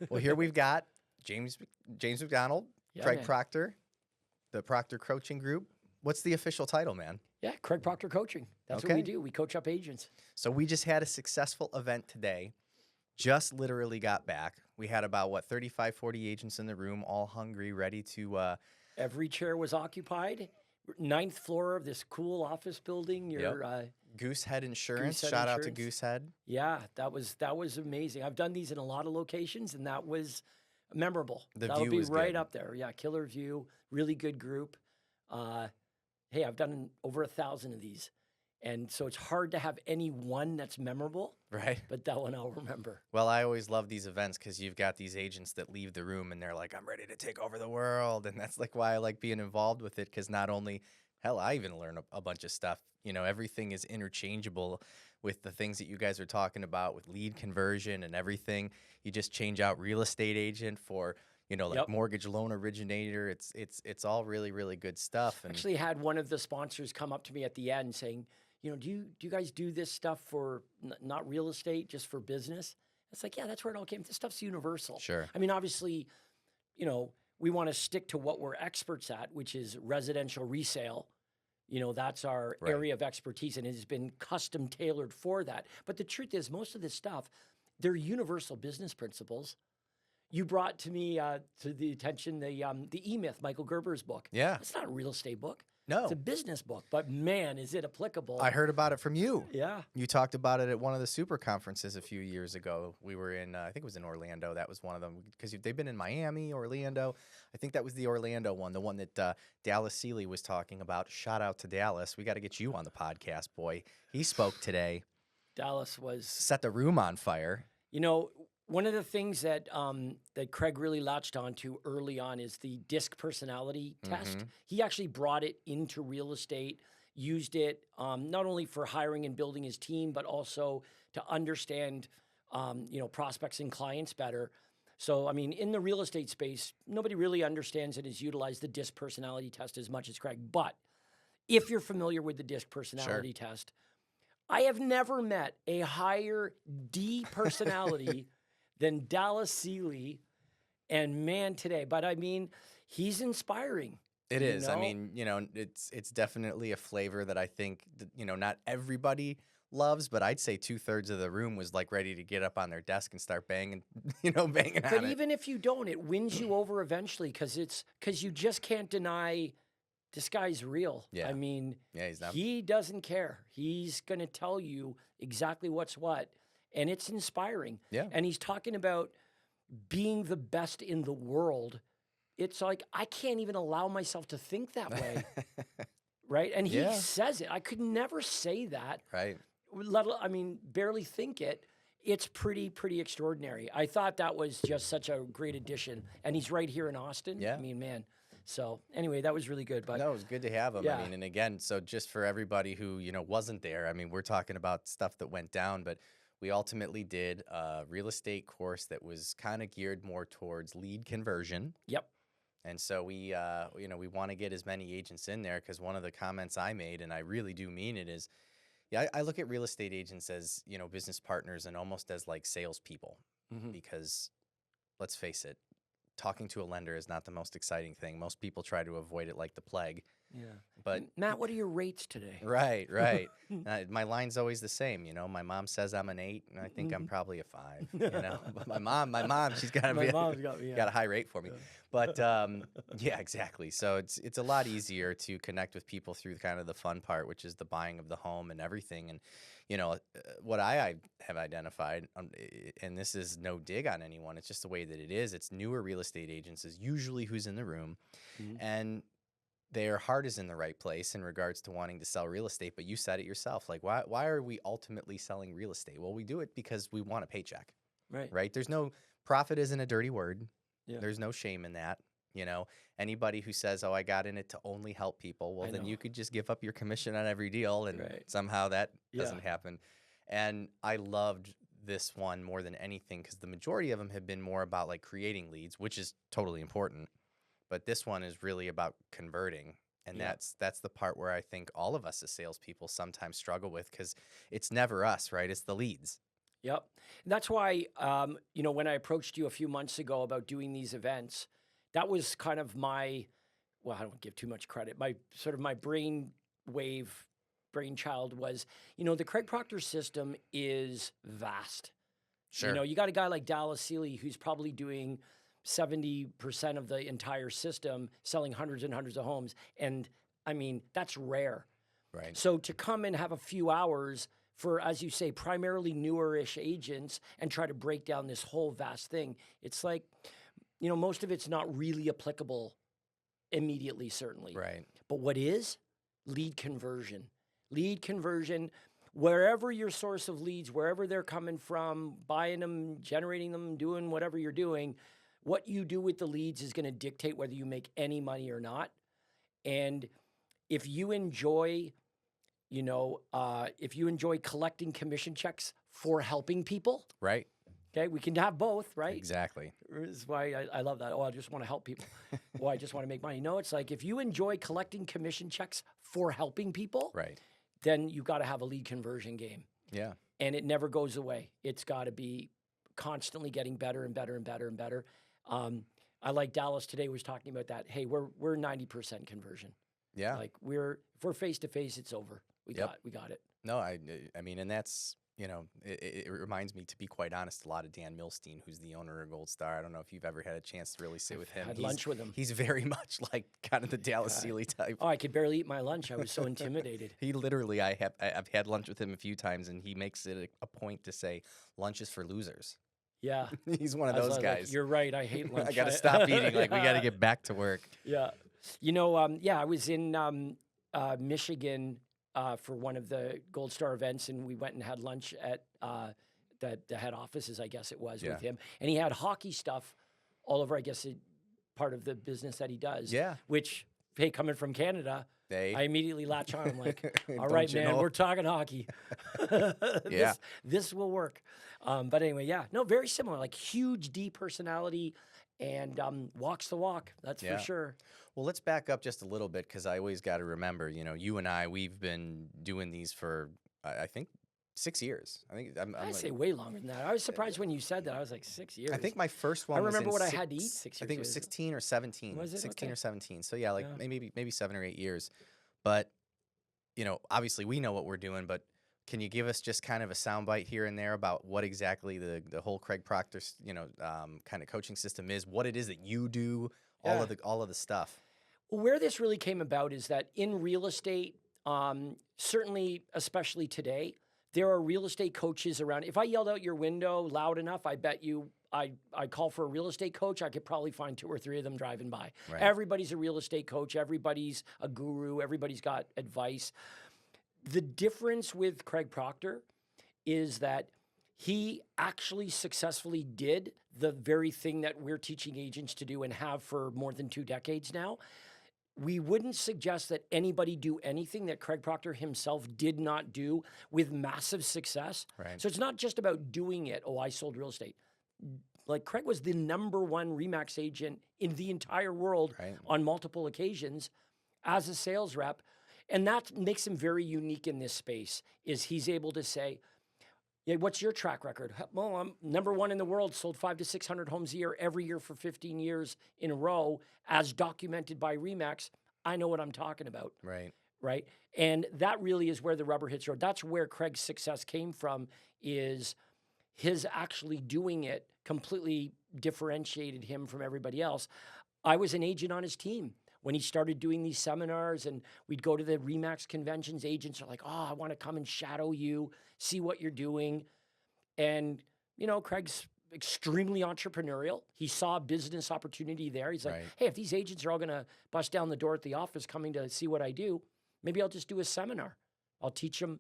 Well, here we've got James MacDonald, Yeah, Craig man. Proctor, the Proctor Coaching Group. What's the official title, man? Yeah, Craig Proctor Coaching. That's what Okay. we do. We coach up agents. So we just had a successful event today. Just literally got back. We had about, 35, 40 agents in the room, all hungry, ready to, Every chair was occupied. 9th floor of this cool office building. Goosehead Insurance. Goosehead Shout out to Insurance. Goosehead. Yeah, that was amazing. I've done these in a lot of locations, and that was memorable. The That'll view be was right good. up there. Yeah, killer view, really good group. Hey, I've done over 1,000 of these, and so it's hard to have any one that's memorable, Right. but that one I'll remember. Well, I always love these events because you've got these agents that leave the room and they're like, I'm ready to take over the world. And that's like why I like being involved with it, because not only, hell, I even learn a bunch of stuff. You know, everything is interchangeable with the things that you guys are talking about with lead conversion and everything. You just change out real estate agent for, like Yep. mortgage loan originator. It's all really, really good stuff. And Actually had one of the sponsors come up to me at the end saying, do you guys do this stuff for not real estate, just for business? It's like, yeah, that's where it all came. This stuff's universal. Sure. I mean, obviously, we want to stick to what we're experts at, which is residential resale. That's our Right. area of expertise, and it has been custom tailored for that. But the truth is, most of this stuff, they're universal business principles. You brought to me to the attention the E-Myth, Michael Gerber's book. Yeah. It's not a real estate book. No, It's a business book, but man, is it applicable. I heard about it from you. Yeah. You talked about it at one of the super conferences a few years ago. We were in, I think it was in Orlando. That was one of them, because they've been in Miami, Orlando. I think that was the Orlando one, the one that Dallas Seeley was talking about. Shout out to Dallas. We got to get you on the podcast, boy. He spoke today, Dallas was, set the room on fire. one of the things that that Craig really latched onto early on is the DISC personality test. Mhm. He actually brought it into real estate, used it not only for hiring and building his team, but also to understand, prospects and clients better. So, I mean, in the real estate space, nobody really understands and has utilized the DISC personality test as much as Craig. But if you're familiar with the DISC personality test, I have never met a higher D personality than Dallas Seeley and man today. But I mean, he's inspiring. It You is. I know? mean, it's definitely a flavor that I think that, not everybody loves, but I'd say 2/3 of the room was like ready to get up on their desk and start banging, banging But on it. even if you don't, it wins you over eventually because you just can't deny this guy's real. Yeah. I mean, Yeah, he's not. he doesn't care. He's going to tell you exactly what's what, and it's inspiring. Yeah. And he's talking about being the best in the world. It's like, I can't even allow myself to think that way, right? And he Yeah. says it. I could never say that, Right. barely think it. It's pretty extraordinary. I thought that was just such a great addition. And he's right here in Austin. Yeah. I mean, man. So anyway, that was really good. But No, it was good to have him. Yeah. I mean, and again, so just for everybody who, wasn't there, I mean, we're talking about stuff that went down, but we ultimately did a real estate course that was kind of geared more towards lead conversion. yep. And so we want to get as many agents in there, because one of the comments I made, and I really do mean it, is, I look at real estate agents as, business partners and almost as like salespeople, because let's face it, talking to a lender is not the most exciting thing. Most people try to avoid it like the plague. Yeah. But Matt, what are your rates today? right. My line's always the same. My mom says I'm an 8, and I think I'm probably a 5. But my mom, she's got to My be mom's got me. got a high rate for me. But yeah, exactly. So it's a lot easier to connect with people through kind of the fun part, which is the buying of the home and everything. And what I have identified, and this is no dig on anyone, it's just the way that it is. It's newer real estate agents is usually who's in the room, and their heart is in the right place in regards to wanting to sell real estate. But you said it yourself, like, why are we ultimately selling real estate? Well, we do it because we want a paycheck, right? There's no profit isn't a dirty word. Yeah. There's no shame in that. Anybody who says, oh, I got in it to only help people, well, then you could just give up your commission on every deal, and somehow that doesn't happen. And I loved this one more than anything because the majority of them have been more about like creating leads, which is totally important. But this one is really about converting. And that's the part where I think all of us as salespeople sometimes struggle with, because it's never us, right? It's the leads. Yep. And that's why, when I approached you a few months ago about doing these events, that was kind of well, I don't give too much credit. My brainchild was, the Craig Proctor system is vast. Sure. You got a guy like Dallas Seeley who's probably doing 70% of the entire system, selling hundreds and hundreds of homes. And I mean, that's rare. Right. So to come and have a few hours for, as you say, primarily newer-ish agents and try to break down this whole vast thing, it's like, most of it's not really applicable immediately, certainly. Right. But what is? Lead conversion. Lead conversion, wherever your source of leads, wherever they're coming from, buying them, generating them, doing whatever you're doing, what you do with the leads is going to dictate whether you make any money or not. And if you enjoy, collecting commission checks for helping people, Right. okay, we can have both, right? Exactly. This is why I love that. Oh, I just want to help people. Oh, I just want to make money. No, it's like if you enjoy collecting commission checks for helping people, Right. then you got to have a lead conversion game. Yeah. And it never goes away. It's got to be constantly getting better and better and better and better. I like Dallas today was talking about that. Hey, we're 90% conversion. Yeah. Like if we're face to face, it's over. We got it. No, I mean, and that's, it reminds me, to be quite honest, a lot of Dan Milstein, who's the owner of Gold Star. I don't know if you've ever had a chance to really sit with him. Had lunch with him. He's very much like kind of the Dallas Seeley type. Oh, I could barely eat my lunch. I was so intimidated. He literally, I've had lunch with him a few times, and he makes it a point to say, lunch is for losers. Yeah. He's one of I was those like, guys. you're right. I hate lunch. I got to stop eating. Like, we got to get back to work. Yeah. I was in Michigan for one of the Gold Star events, and we went and had lunch at the head offices, I guess it was, with him. And he had hockey stuff all over, I guess, part of the business that he does. Yeah. Which, hey, coming from Canada, I immediately latch on. I'm like, all right, man, we're talking hockey. Yeah. This will work. But anyway, very similar, like huge D personality and walks the walk. That's for sure. Well, let's back up just a little bit, because I always got to remember, you and I, we've been doing these for, I think, 6 years. I think I'd say way longer than that. I was surprised when you said that. I was like, 6 years. I think my first one I was remember in what I had to eat 6 years I think it was 16 or 17. Was it? 16 Okay. or 17. So yeah, maybe 7 or 8 years. But, obviously we know what we're doing, but can you give us just kind of a soundbite here and there about what exactly the whole Craig Proctor, kind of coaching system is, what it is that you do, all of the stuff? Well, where this really came about is that in real estate, certainly, especially today, there are real estate coaches around. If I yelled out your window loud enough, I bet you I call for a real estate coach, I could probably find 2 or 3 of them driving by. Right. Everybody's a real estate coach. Everybody's a guru. Everybody's got advice. The difference with Craig Proctor is that he actually successfully did the very thing that we're teaching agents to do and have for more than 2 decades now. We wouldn't suggest that anybody do anything that Craig Proctor himself did not do with massive success. Right. So it's not just about doing it. Oh, I sold real estate. Like, Craig was the #1 RE/MAX agent in the entire world on multiple occasions as a sales rep. And that makes him very unique in this space, is he's able to say, yeah, what's your track record? Well, I'm #1 in the world, sold 500 to 600 homes a year, every year for 15 years in a row, as documented by RE/MAX. I know what I'm talking about. Right. And that really is where the rubber hits the road. That's where Craig's success came from, is his actually doing it completely differentiated him from everybody else. I was an agent on his team when he started doing these seminars, and we'd go to the RE/MAX conventions. Agents are like, oh, I want to come and shadow you, see what you're doing. And, Craig's extremely entrepreneurial. He saw a business opportunity there. He's like, hey, if these agents are all going to bust down the door at the office coming to see what I do, maybe I'll just do a seminar. I'll teach them.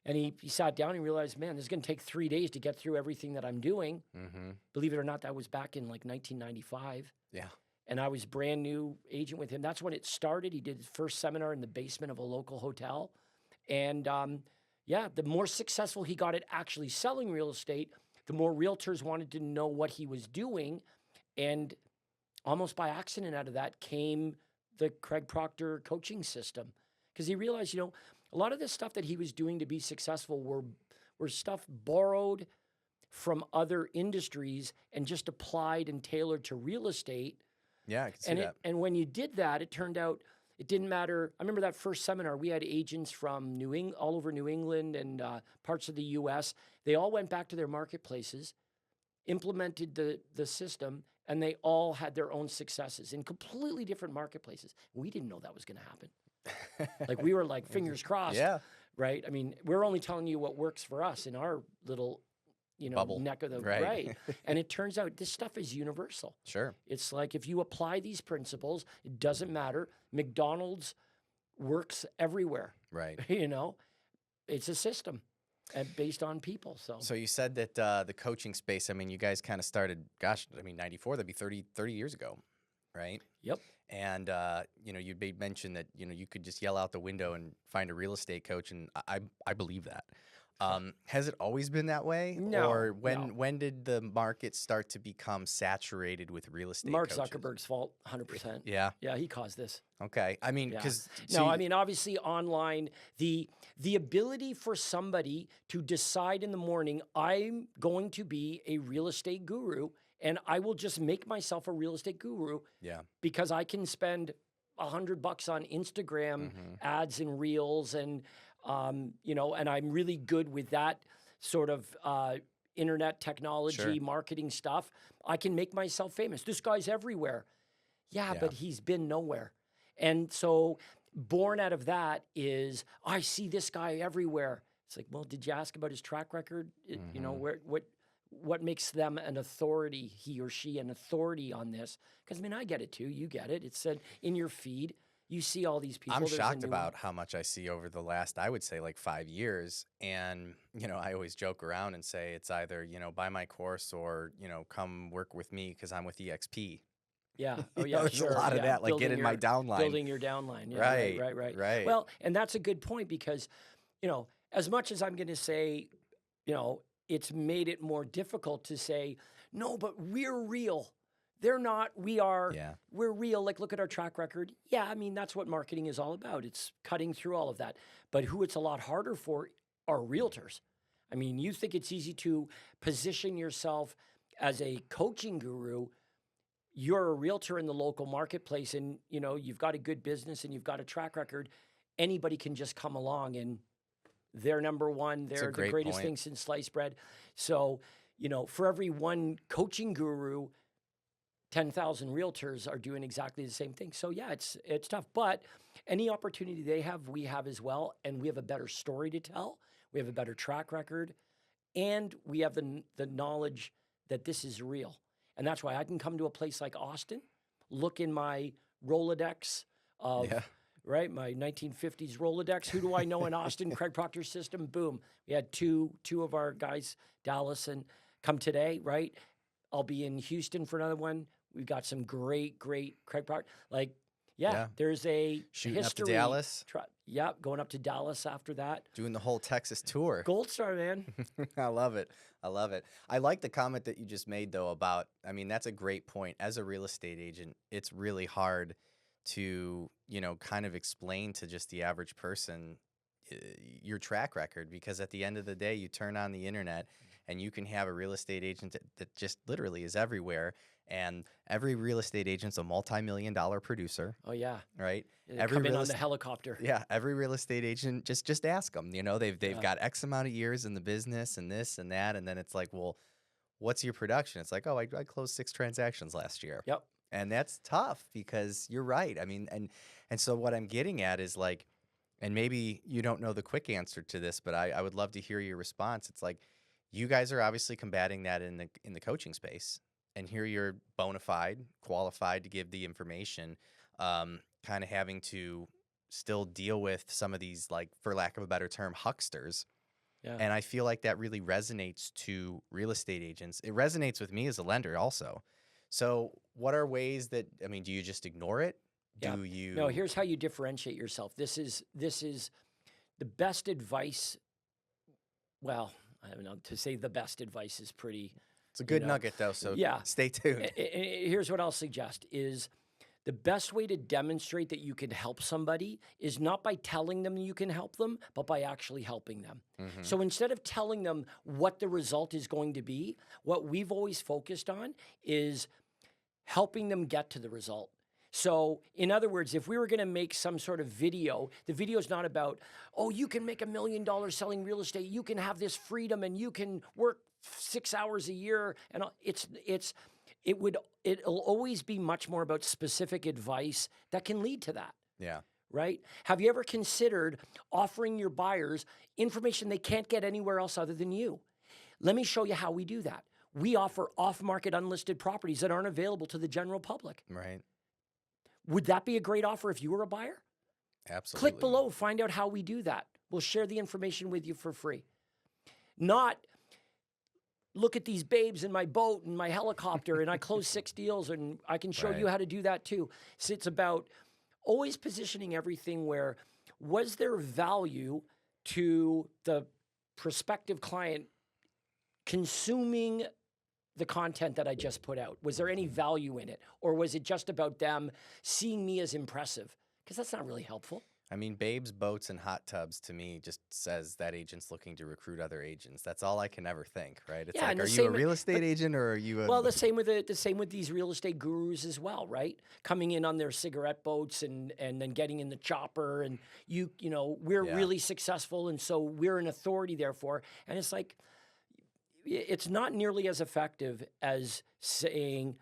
And he sat down and realized, man, this is going to take 3 days to get through everything that I'm doing. Mm-hmm. Believe it or not, that was back in like 1995. Yeah. And I was brand new agent with him. That's when it started. He did his first seminar in the basement of a local hotel. And the more successful he got at actually selling real estate, the more realtors wanted to know what he was doing. And almost by accident out of that came the Craig Proctor Coaching System. Because he realized, a lot of the stuff that he was doing to be successful were stuff borrowed from other industries and just applied and tailored to real estate. Yeah, I can see that. And when you did that, it turned out it didn't matter. I remember that first seminar, we had agents from all over New England and parts of the U.S. They all went back to their marketplaces, implemented the system, and they all had their own successes in completely different marketplaces. We didn't know that was going to happen. Like, we were like, fingers crossed. Yeah. Right? I mean, we're only telling you what works for us in our little, Bubble. neck of the Right. And it turns out this stuff is universal. Sure. It's like, if you apply these principles, it doesn't matter. McDonald's works everywhere. Right. It's a system and based on people. So you said that the coaching space, I mean, you guys kind of started, 94, that'd be 30 years ago, right? Yep. And, you made mention that, you could just yell out the window and find a real estate coach. And I believe that. Has it always been that way? No. Or when did the market start to become saturated with real estate Mark coaches? Zuckerberg's fault, 100%. Yeah. Yeah, he caused this. Okay. I mean, Yeah. because obviously online, the ability for somebody to decide in the morning, I'm going to be a real estate guru, and I will just make myself a real estate guru. Yeah. Because I can spend $100 on Instagram ads and reels, and and I'm really good with that sort of internet technology, marketing stuff. I can make myself famous. This guy's everywhere. Yeah, but he's been nowhere. And so born out of that is, I see this guy everywhere. It's like, well, did you ask about his track record? What makes them an authority, he or she, an authority on this? Because, I get it too. You get it. It's said in your feed. You see all these people. I'm There's a shocked new about how much I see over the last, I would say, like 5 years. And, I always joke around and say it's either, buy my course or, come work with me because I'm with EXP. Yeah. Oh, yeah. There's a lot of that, like get in my downline. Building your downline. Yeah, Right. Well, and that's a good point because, as much as I'm going to say, it's made it more difficult to say, no, but we're real. They're not. We are. Yeah. We're real. Like, look at our track record. Yeah, that's what marketing is all about. It's cutting through all of that. But who it's a lot harder for are realtors. You think it's easy to position yourself as a coaching guru. You're a realtor in the local marketplace, and you've got a good business and you've got a track record. Anybody can just come along and they're number one. They're the greatest thing since sliced bread. So, for every one coaching guru, 10,000 realtors are doing exactly the same thing. So yeah, it's tough, but any opportunity they have, we have as well. And we have a better story to tell. We have a better track record, and we have the knowledge that this is real. And that's why I can come to a place like Austin, look in my Rolodex of, my 1950s Rolodex. Who do I know in Austin? Craig Proctor System. Boom. We had two of our guys, Dallas, and come today, right? I'll be in Houston for another one. We've got some great Craig Proctor. There's a shooting history. up to Dallas. Going up to Dallas after that. Doing the whole Texas tour. Gold Star, man. I love it. I like the comment that you just made, though, about, that's a great point. As a real estate agent, it's really hard to, kind of explain to just the average person your track record, because at the end of the day, you turn on the internet and you can have a real estate agent that just literally is everywhere. And every real estate agent's a multi-million-dollar producer. Oh, yeah. Right? Come in on the helicopter. Yeah. Every real estate agent, just ask them. They've got X amount of years in the business and this and that. And then it's like, well, what's your production? It's like, oh, I closed 6 transactions last year. Yep. And that's tough because you're right. And so what I'm getting at is like, and maybe you don't know the quick answer to this, but I would love to hear your response. It's like, you guys are obviously combating that in the coaching space. And here you're bona fide, qualified to give the information, kind of having to still deal with some of these, like, for lack of a better term, hucksters. Yeah. And I feel like that really resonates to real estate agents. It resonates with me as a lender also. So what are ways that, do you just ignore it? Do you? No, here's how you differentiate yourself. This is the best advice. Well, I don't know, to say the best advice is pretty. It's a good nugget, though, so stay tuned. Here's what I'll suggest is the best way to demonstrate that you can help somebody is not by telling them you can help them, but by actually helping them. Mm-hmm. So instead of telling them what the result is going to be, what we've always focused on is helping them get to the result. So in other words, if we were going to make some sort of video, the video is not about, oh, you can make $1 million selling real estate, you can have this freedom, and you can work 6 hours a year. And it'll always be much more about specific advice that can lead to that. Yeah. Right? Have you ever considered offering your buyers information they can't get anywhere else other than you? Let me show you how we do that. We offer off-market unlisted properties that aren't available to the general public. Right. Would that be a great offer if you were a buyer? Absolutely. Click below, find out how we do that. We'll share the information with you for free. Not look at these babes in my boat and my helicopter and I closed 6 deals and I can show you how to do that too. So it's about always positioning everything where was there value to the prospective client consuming the content that I just put out? Was there any value in it? Or was it just about them seeing me as impressive? Because that's not really helpful. I mean, babes, boats, and hot tubs to me just says that agent's looking to recruit other agents. That's all I can ever think, right? It's like, are you a real estate agent or are you a... Well, the same with these real estate gurus as well, right? Coming in on their cigarette boats and then getting in the chopper and we're really successful and so we're an authority therefore. And it's like, it's not nearly as effective as saying,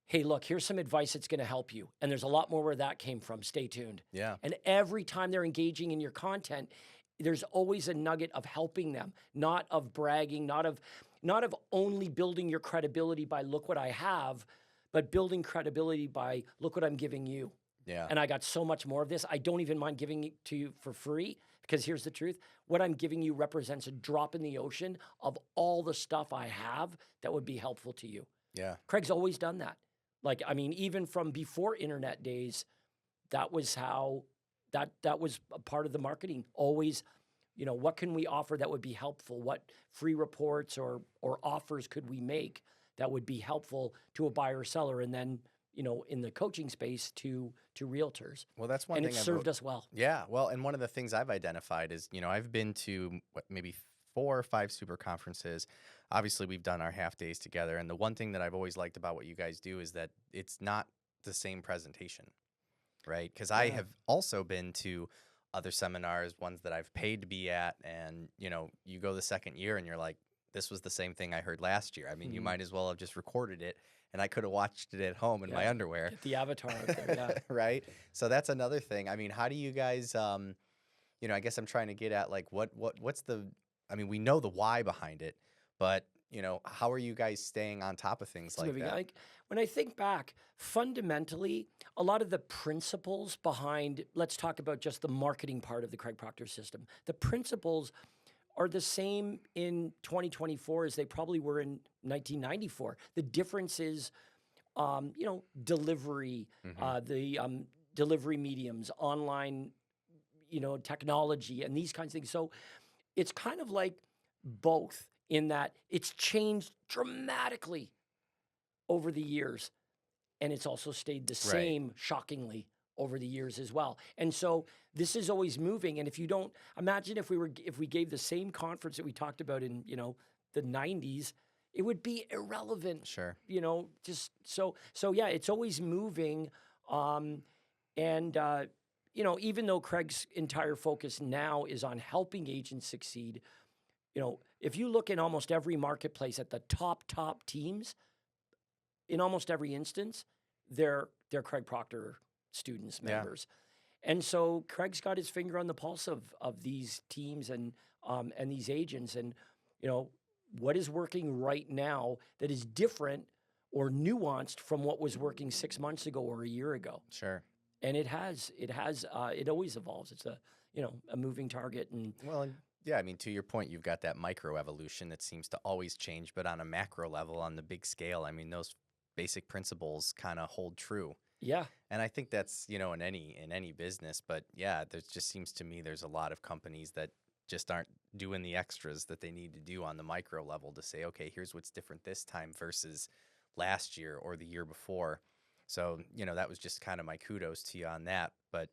hey, look, here's some advice that's going to help you. And there's a lot more where that came from. Stay tuned. Yeah. And every time they're engaging in your content, there's always a nugget of helping them, not of bragging, not of only building your credibility by look what I have, but building credibility by look what I'm giving you. Yeah. And I got so much more of this. I don't even mind giving it to you for free because here's the truth. What I'm giving you represents a drop in the ocean of all the stuff I have that would be helpful to you. Yeah. Craig's always done that. Like, I mean, even from before internet days, that was how that was a part of the marketing. Always, what can we offer that would be helpful? What free reports or offers could we make that would be helpful to a buyer or seller? And then, in the coaching space to realtors. Well, that's one and thing. And it served us well. Yeah. Well, and one of the things I've identified is, I've been to maybe 4 or 5 super conferences. Obviously, we've done our half days together. And the one thing that I've always liked about what you guys do is that it's not the same presentation, right? Because I have also been to other seminars, ones that I've paid to be at. And, you go the second year and you're like, this was the same thing I heard last year. I mean, you might as well have just recorded it and I could have watched it at home in my underwear. Get the avatar out there, yeah. Right? So that's another thing. I mean, how do you guys, I guess I'm trying to get at like, what's the, I mean, we know the why behind it, but, how are you guys staying on top of things like that? Like, when I think back, fundamentally, a lot of the principles behind, let's talk about just the marketing part of the Craig Proctor system. The principles are the same in 2024 as they probably were in 1994. The difference is, delivery, the delivery mediums, online, technology, and these kinds of things. So it's kind of like both in that it's changed dramatically over the years, and it's also stayed the same, shockingly, over the years as well. And so this is always moving. And if you don't imagine if we gave the same conference that we talked about in, the 90s, it would be irrelevant. Sure. Just so yeah, it's always moving. Even though Craig's entire focus now is on helping agents succeed, if you look in almost every marketplace at the top teams, in almost every instance, they're Craig Proctor students, members. And so Craig's got his finger on the pulse of these teams and these agents. And, what is working right now that is different or nuanced from what was working 6 months ago or a year ago. Sure. And it always evolves. It's a moving target. And yeah, I mean, to your point, you've got that microevolution that seems to always change, but on a macro level, on the big scale, I mean, those basic principles kind of hold true. Yeah. And I think that's, in any business, but yeah, there just seems to me there's a lot of companies that just aren't doing the extras that they need to do on the micro level to say, okay, here's what's different this time versus last year or the year before. So, that was just kind of my kudos to you on that. But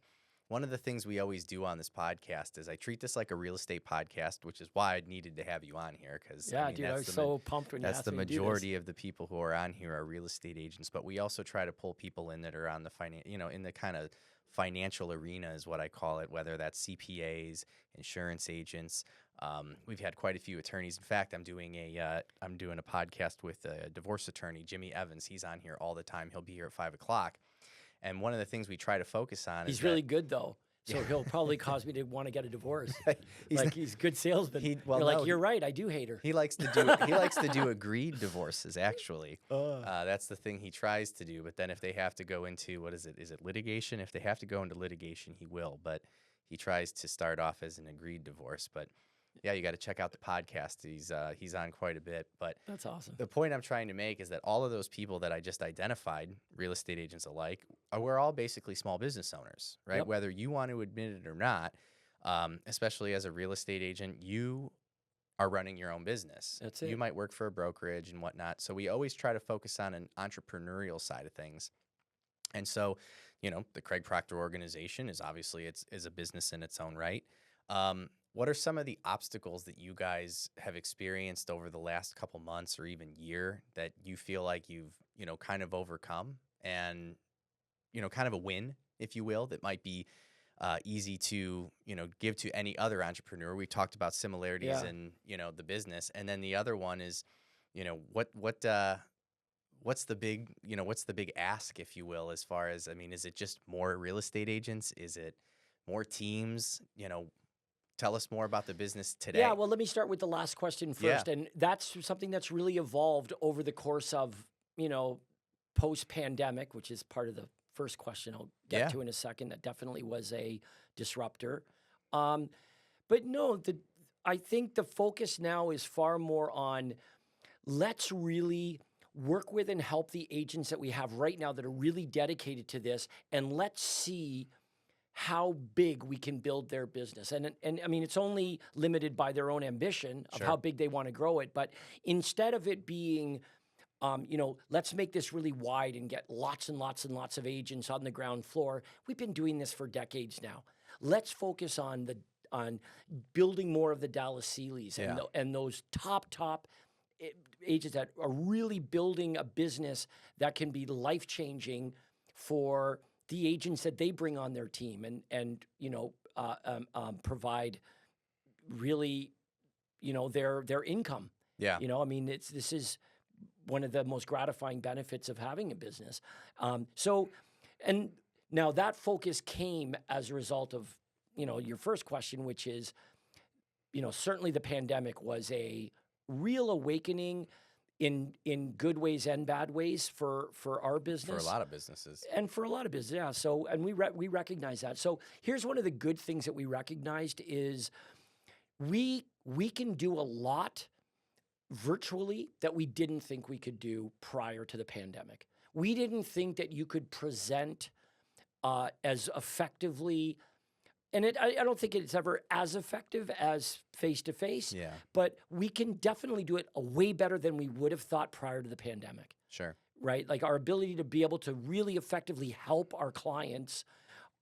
one of the things we always do on this podcast is I treat this like a real estate podcast, which is why I needed to have you on here. Because Yeah, dude, I was so pumped when you that's asked the me to do this. majority of the people who are on here are real estate agents. But we also try to pull people in that are on the in the kind of financial arena is what I call it, whether that's CPAs, insurance agents. We've had quite a few attorneys. In fact, I'm doing a podcast with a divorce attorney, Jimmy Evans. He's on here all the time. He'll be here at 5:00. And one of the things we try to focus on He's is really good though. So he'll probably cause me to want to get a divorce. He's a good salesman. You're right. I do hate her. He likes to do agreed divorces. Actually, that's the thing he tries to do. But then if they have to go into what is it? Is it litigation? If they have to go into litigation, he will. But he tries to start off as an agreed divorce. But yeah, you got to check out the podcast. He's on quite a bit. But that's awesome. The point I'm trying to make is that all of those people that I just identified, real estate agents alike, we're all basically small business owners, right? Yep. Whether you want to admit it or not, especially as a real estate agent, you are running your own business. That's it. You might work for a brokerage and whatnot. So we always try to focus on an entrepreneurial side of things. And so, the Craig Proctor organization is obviously is a business in its own right. What are some of the obstacles that you guys have experienced over the last couple months or even year that you feel like you've, kind of overcome and, kind of a win, if you will, that might be easy to, give to any other entrepreneur? We talked about similarities in, the business. And then the other one is, what's the big ask, if you will, as far as, is it just more real estate agents? Is it more teams? Tell us more about the business today. Yeah, well, let me start with the last question first. And that's something that's really evolved over the course of, post-pandemic, which is part of the first question I'll get to in a second. That definitely was a disruptor. But no, I think the focus now is far more on let's really work with and help the agents that we have right now that are really dedicated to this, and let's see how big we can build their business. And it's only limited by their own ambition of how big they want to grow it. But instead of it being, let's make this really wide and get lots and lots and lots of agents on the ground floor. We've been doing this for decades now. Let's focus on building more of the Dallas Sealeys and those top agents that are really building a business that can be life-changing for the agents that they bring on their team and provide really, their income. Yeah. This is one of the most gratifying benefits of having a business. And now that focus came as a result of, your first question, which is, certainly the pandemic was a real awakening in good ways and bad ways for our business. For a lot of businesses. And for a lot of business, yeah. So, and we recognize that. So here's one of the good things that we recognized is we can do a lot virtually that we didn't think we could do prior to the pandemic. We didn't think that you could present as effectively. And I don't think it's ever as effective as face-to-face, but we can definitely do it way better than we would have thought prior to the pandemic. Sure. Right? Like our ability to be able to really effectively help our clients,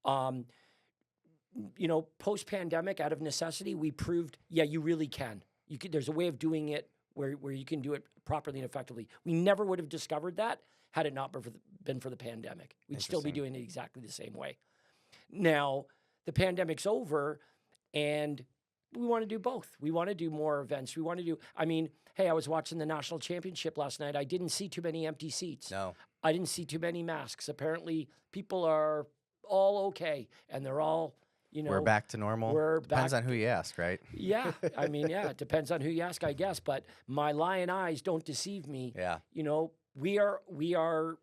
post-pandemic, out of necessity, we proved, you really can. There's a way of doing it where you can do it properly and effectively. We never would have discovered that had it not been for the pandemic. We'd still be doing it exactly the same way. Now, the pandemic's over, and we want to do both. We want to do more events. We want to do, hey, I was watching the national championship last night. I didn't see too many empty seats. No. I didn't see too many masks. Apparently, people are all okay, and they're all, we're back to normal. Depends on who you ask, right? Yeah. It depends on who you ask, I guess. But my lion eyes don't deceive me. Yeah. We are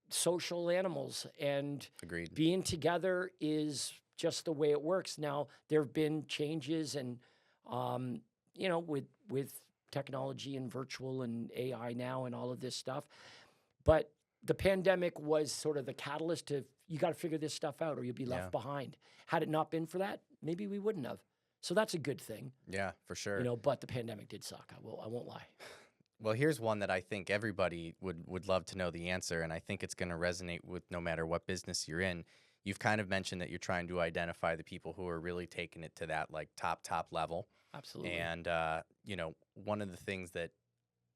social animals, and agreed. Being together is just the way it works. Now, there have been changes and, with technology and virtual and AI now and all of this stuff. But the pandemic was sort of the catalyst to, you got to figure this stuff out or you'll be left behind. Had it not been for that, maybe we wouldn't have. So that's a good thing. Yeah, for sure. But the pandemic did suck. I won't lie. Well, here's one that I think everybody would love to know the answer, and I think it's going to resonate with no matter what business you're in. You've kind of mentioned that you're trying to identify the people who are really taking it to that like top level. Absolutely. And one of the things that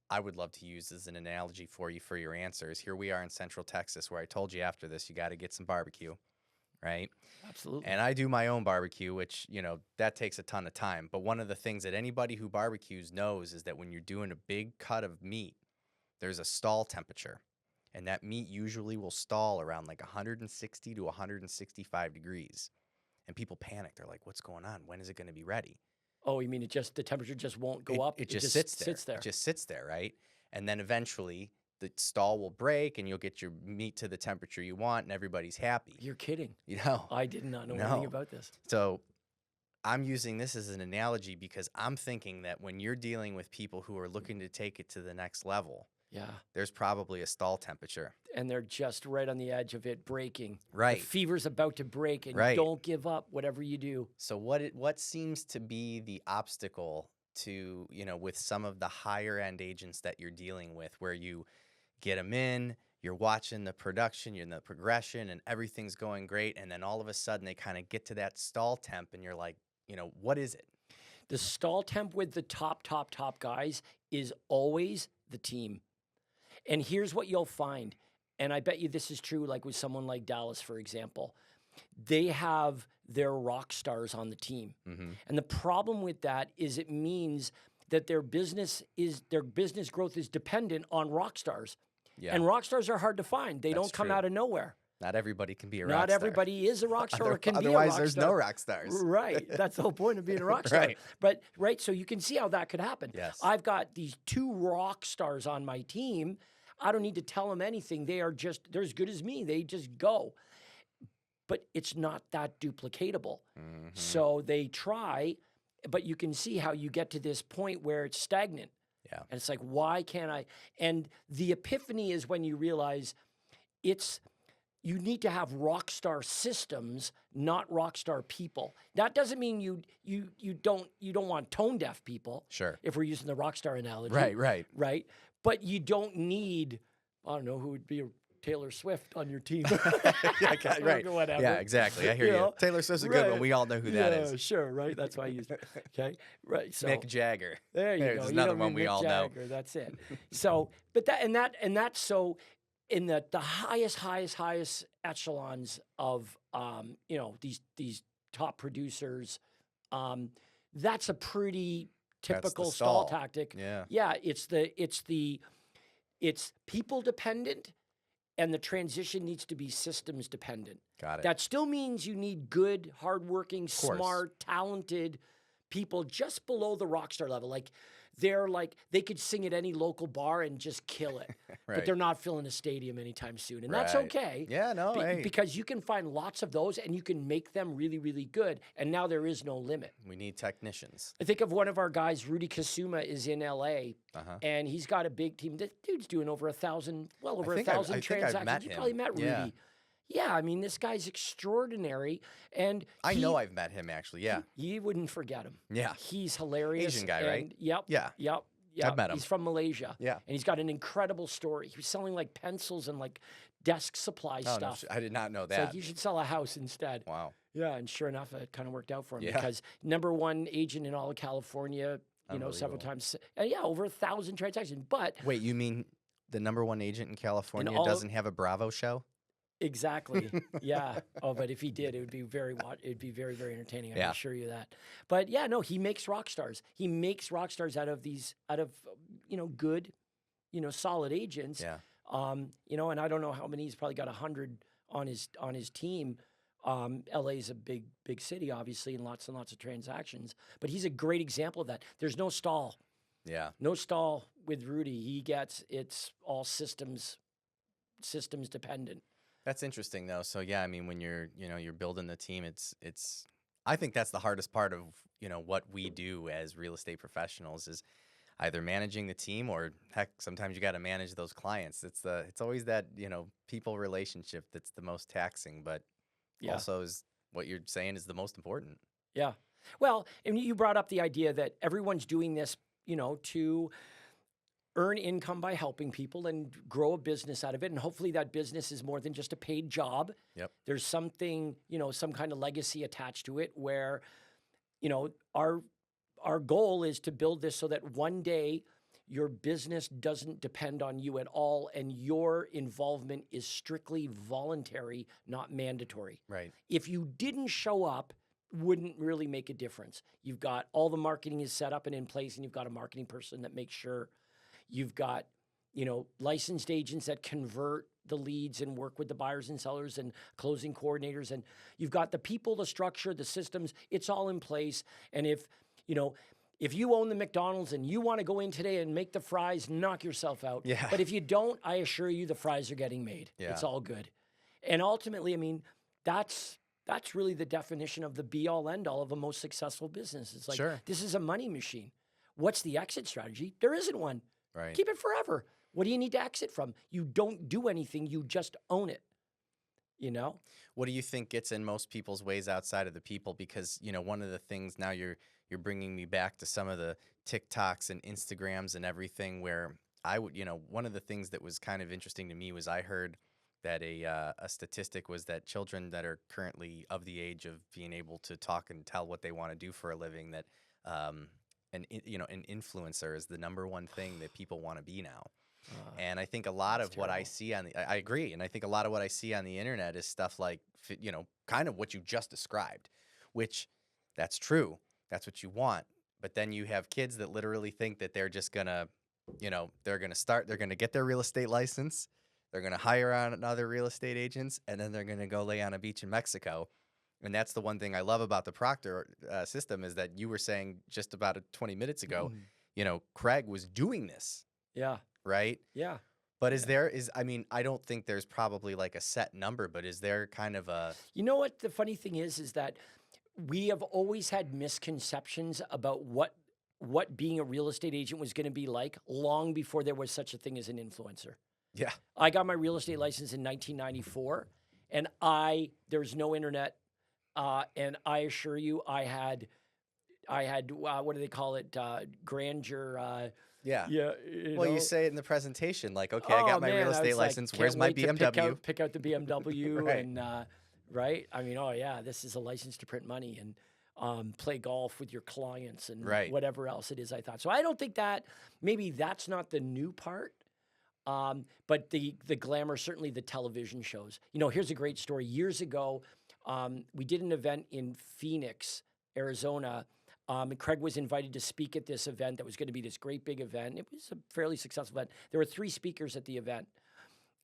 I would love to use as an analogy for you for your answers. Here we are in Central Texas, where I told you after this, you got to get some barbecue, right? Absolutely. And I do my own barbecue, which, that takes a ton of time. But one of the things that anybody who barbecues knows is that when you're doing a big cut of meat, there's a stall temperature. And that meat usually will stall around like 160 to 165 degrees. And people panic. They're like, what's going on? When is it going to be ready? Oh, you mean the temperature just won't go up? It just sits there. It just sits there, right? And then eventually the stall will break and you'll get your meat to the temperature you want and everybody's happy. You're kidding. I did not know anything about this. So I'm using this as an analogy because I'm thinking that when you're dealing with people who are looking to take it to the next level, there's probably a stall temperature. And they're just right on the edge of it breaking. Right. The fever's about to break, and don't give up, whatever you do. So what seems to be the obstacle to, with some of the higher end agents that you're dealing with, where you get them in, you're watching the production, you're in the progression, and everything's going great, and then all of a sudden they kind of get to that stall temp, and you're like, what is it? The stall temp with the top guys is always the team. And here's what you'll find, and I bet you this is true, like with someone like Dallas, for example. They have their rock stars on the team. Mm-hmm. And the problem with that is it means that their business growth is dependent on rock stars. Yeah. And rock stars are hard to find. They don't come out of nowhere. Not everybody can be a rock star. Not everybody is a rock star or can be a rock star. Otherwise, there's no rock stars. Right. That's the whole point of being a rock star. Right. So you can see how that could happen. Yes. I've got these 2 rock stars on my team. I don't need to tell them anything. They're as good as me. They just go. But it's not that duplicatable. Mm-hmm. So they try, but you can see how you get to this point where it's stagnant. Yeah. And it's like, why can't I? And the epiphany is when you realize you need to have rock star systems, not rock star people. That doesn't mean you don't want tone deaf people. Sure. If we're using the rock star analogy. Right. But you don't need, I don't know, who would be a Taylor Swift on your team. Right. Whatever. Yeah, exactly. I hear you. Taylor Swift's a good one. We all know who that is. Sure, right? That's why I used it. Okay, right. So Mick Jagger. There you go. There's another one we all know. That's it. So, but that's so in the highest echelons of these top producers, that's a pretty typical stall tactic. Yeah. It's people dependent, and the transition needs to be systems dependent. Got it. That still means you need good, hardworking, smart, talented people just below the rock star level. They could sing at any local bar and just kill it, but they're not filling a stadium anytime soon, and that's okay. Yeah, no, because you can find lots of those, and you can make them really, really good. And now there is no limit. We need technicians. I think of one of our guys, Rudy Kasuma, is in LA, and he's got a big team. This dude's doing over 1,000 transactions. You probably met Rudy. Yeah, I mean, this guy's extraordinary, and I know I've met him actually. Yeah, you wouldn't forget him. Yeah, he's hilarious. Asian guy, right? Yep. Yeah. I've met him. He's from Malaysia. Yeah, and he's got an incredible story. He was selling like pencils and like desk supply stuff. No, I did not know that. It's like you should sell a house instead. Wow. Yeah, and sure enough, it kind of worked out for him because #1 agent in all of California. Several times. Over 1,000 transactions. But wait, you mean the #1 agent in California doesn't have a Bravo show? Exactly. Yeah. Oh, but if he did, it would be very, very entertaining. I can assure you that. But he makes rock stars. He makes rock stars out of good, solid agents. Yeah. And I don't know how many. He's probably got 100 on his team. LA is a big city, obviously, and lots of transactions. But he's a great example of that. There's no stall. Yeah. No stall with Rudy. It's all systems dependent. That's interesting though. So yeah, I mean, when you're building the team, it's I think that's the hardest part of, what we do as real estate professionals is either managing the team or heck, sometimes you got to manage those clients. It's always that, people relationship that's the most taxing, but also is what you're saying is the most important. Yeah. Well, and you brought up the idea that everyone's doing this, to earn income by helping people and grow a business out of it. And hopefully that business is more than just a paid job. Yep. There's something, some kind of legacy attached to it where, our goal is to build this so that one day your business doesn't depend on you at all and your involvement is strictly voluntary, not mandatory. Right. If you didn't show up, wouldn't really make a difference. You've got all the marketing is set up and in place, and you've got a marketing person that makes sure. You've got, licensed agents that convert the leads and work with the buyers and sellers and closing coordinators. And you've got the people, the structure, the systems, it's all in place. And if you own the McDonald's and you want to go in today and make the fries, knock yourself out. Yeah. But if you don't, I assure you the fries are getting made. Yeah. It's all good. And ultimately, that's really the definition of the be-all, end-all of a most successful business. It's like, Sure. This is a money machine. What's the exit strategy? There isn't one. Right. Keep it forever. What do you need to exit from? You don't do anything. You just own it. What do you think gets in most people's ways outside of the people? Because, one of the things now you're bringing me back to some of the TikToks and Instagrams and everything where I would, one of the things that was kind of interesting to me was I heard that a statistic was that children that are currently of the age of being able to talk and tell what they want to do for a living, that an influencer is the number one thing that people want to be now. And I think a lot of what I see I agree. And I think a lot of what I see on the internet is stuff like, kind of what you just described, which that's true. That's what you want. But then you have kids that literally think that they're just going to, they're going to get their real estate license. They're going to hire on other real estate agents, and then they're going to go lay on a beach in Mexico. And that's the one thing I love about the Proctor system is that you were saying just about 20 minutes ago, Craig was doing this. Yeah. Right? Yeah. But I don't think there's probably like a set number, but is there kind of a... You know what the funny thing is that we have always had misconceptions about what being a real estate agent was going to be like long before there was such a thing as an influencer. Yeah. I got my real estate license in 1994, and there's no internet, and I assure you, I had what do they call it? Grandeur. Yeah. Yeah. You say it in the presentation, like, okay, I got my real estate license. Where's my BMW? Pick out the BMW right. And right. This is a license to print money and play golf with your clients and whatever else it is. I thought so. I don't think maybe that's not the new part. But the glamour, certainly the television shows. Here's a great story. Years ago, we did an event in Phoenix, Arizona. Craig was invited to speak at this event that was going to be this great big event. It was a fairly successful event. There were 3 speakers at the event.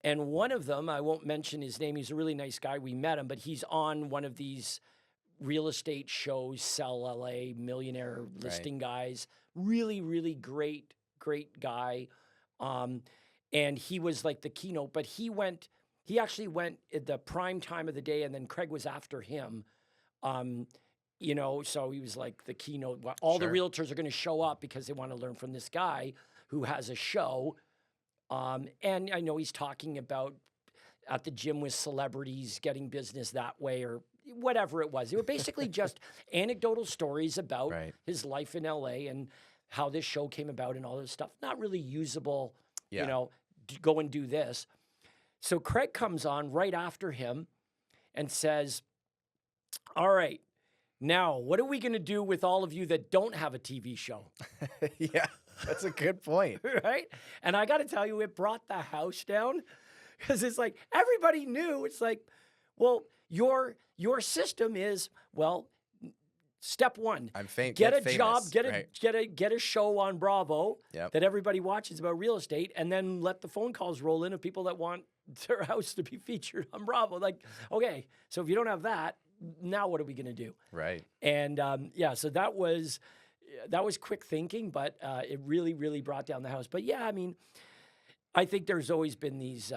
And one of them, I won't mention his name, he's a really nice guy. We met him, but he's on one of these real estate shows, Sell LA, millionaire listing guys. Really, really great guy. And he was like the keynote, but he actually went at the prime time of the day, and then Craig was after him. So he was like the keynote. All the realtors are going to show up because they want to learn from this guy who has a show. And I know he's talking about at the gym with celebrities getting business that way or whatever it was. They were basically just anecdotal stories about his life in LA and how this show came about and all this stuff. Not really usable, go and do this. So Craig comes on right after him and says, all right, now, what are we going to do with all of you that don't have a TV show? Yeah, that's a good point. Right? And I got to tell you, it brought the house down because it's like everybody knew. It's like, well, your system is, step one. Get a job, get a show on Bravo that everybody watches about real estate, and then let the phone calls roll in of people that want their house to be featured on Bravo. Like, okay, so if you don't have that, now what are we going to do? Right. And so that was quick thinking, but it really, really brought down the house. But yeah, I think there's always been these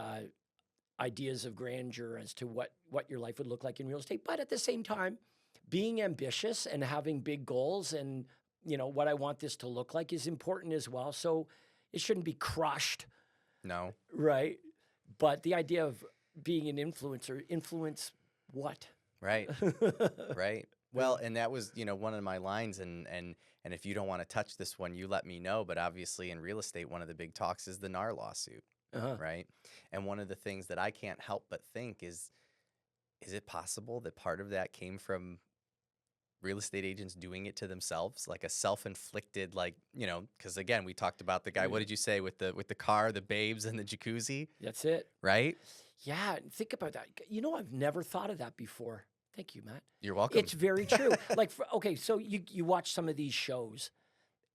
ideas of grandeur as to what your life would look like in real estate. But at the same time, being ambitious and having big goals and, what I want this to look like is important as well. So it shouldn't be crushed. No. Right. But the idea of being an influencer, influence what? Right. Right. Well, and that was, one of my lines, and if you don't want to touch this one, you let me know. But obviously, in real estate, one of the big talks is the NAR lawsuit, Uh-huh. right? And one of the things that I can't help but think is it possible that part of that came from real estate agents doing it to themselves, like a self-inflicted, like, because again, we talked about the guy. What did you say with the car, the babes, and the jacuzzi, That's it. right? Yeah, and think about that. I've never thought of that before. Thank you, Matt. You're welcome. It's very true. Okay, so you watch some of these shows,